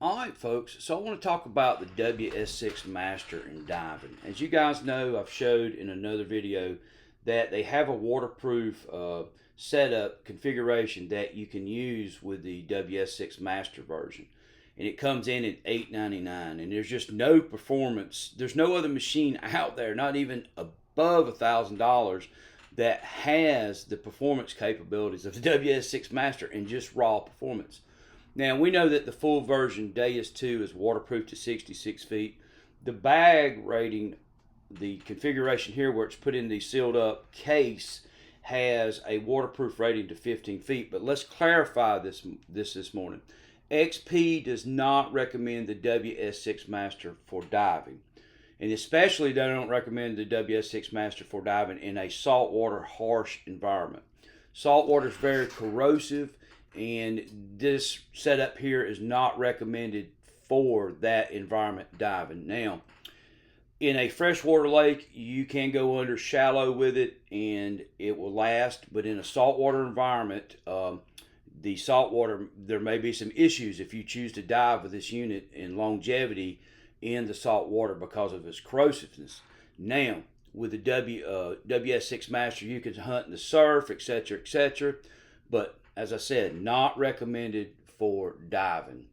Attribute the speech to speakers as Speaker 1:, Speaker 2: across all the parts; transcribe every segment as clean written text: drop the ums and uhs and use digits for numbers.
Speaker 1: All right, folks. So I want to talk about the WS6 Master in diving. As you guys know, I've showed in another video that they have a waterproof setup configuration that you can use with the WS6 Master version, and it comes in at $8.99. And there's just no performance. There's no other machine out there, not even above $1,000, that has the performance capabilities of the WS6 Master in just raw performance. Now, we know that the full version Deus 2 is waterproof to 66 feet. The bag rating, the configuration here where it's put in the sealed up case, has a waterproof rating to 15 feet. But let's clarify this morning. XP does not recommend the WS6 Master for diving. And especially they don't recommend the WS6 Master for diving in a saltwater harsh environment. Saltwater is very corrosive, and this setup here is not recommended for that environment diving. Now, in a freshwater lake, you can go under shallow with it and it will last, but in a saltwater environment, the saltwater, there may be some issues if you choose to dive with this unit in longevity in the salt water because of its corrosiveness. Now, with the WS6 Master, you can hunt in the surf, etc., etc., but as I said, not recommended for diving.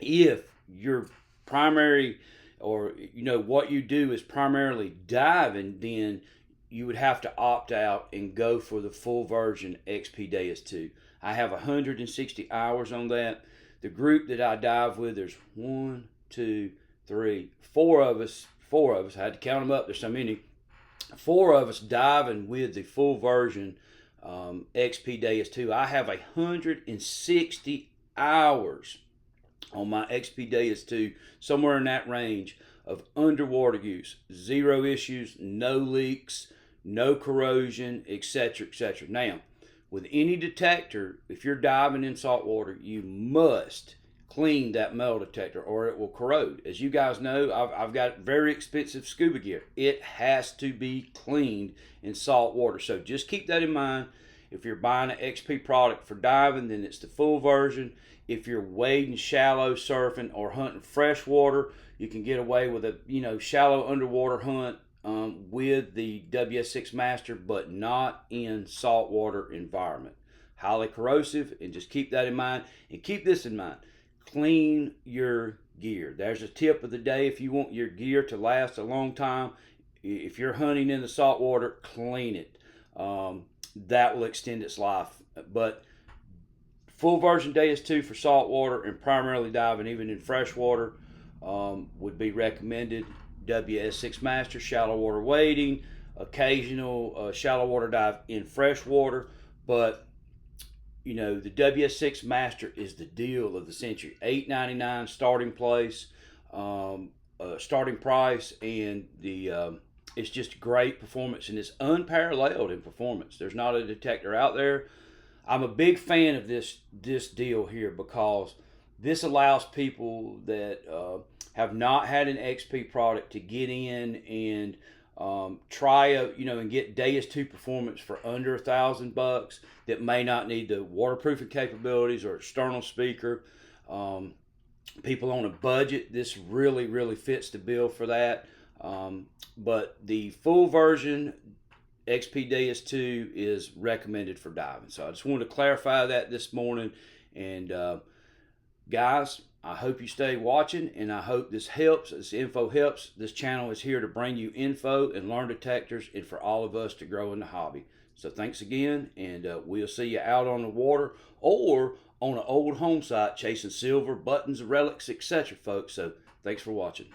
Speaker 1: If your primary, or what you do is primarily diving, then you would have to opt out and go for the full version XP Deus 2. I have 160 hours on that. The group that I dive with, there's 1, 2, 3, 4 of us. I had to count them up. There's so many. 4 of us diving with the full version XP Deus 2. I have 160 hours on my XP Deus 2, somewhere in that range of underwater use. 0 issues, no leaks, no corrosion, etc., etc. Now, with any detector, if you're diving in salt water, you must clean that metal detector or it will corrode. As you guys know, I've got very expensive scuba gear. It has to be cleaned in salt water. So just keep that in mind. If you're buying an XP product for diving, then it's the full version. If you're wading shallow, surfing, or hunting freshwater, you can get away with a shallow underwater hunt with the WS6 Master, but not in saltwater environment. Highly corrosive, and just keep that in mind. And keep this in mind. Clean your gear. There's a tip of the day. If you want your gear to last a long time, if you're hunting in the salt water, clean it. That will extend its life. But full version Deus 2 for salt water and primarily diving, even in freshwater, would be recommended. WS6 Master, shallow water wading, occasional shallow water dive in freshwater. But the WS6 Master is the deal of the century. $8.99 starting price, and it's just great performance, and it's unparalleled in performance. There's not a detector out there. I'm a big fan of this deal here because this allows people that have not had an XP product to get in and try and get Deus 2 performance for under $1,000 that may not need the waterproofing capabilities or external speaker. People on a budget, this really fits the bill for that. But the full version XP Deus 2 is recommended for diving. So I just wanted to clarify that this morning. And guys, I hope you stay watching, and I hope this helps. This info helps. This channel is here to bring you info and learn detectors, and for all of us to grow in the hobby. So thanks again, and we'll see you out on the water or on an old home site chasing silver, buttons, relics, etc., folks. So thanks for watching.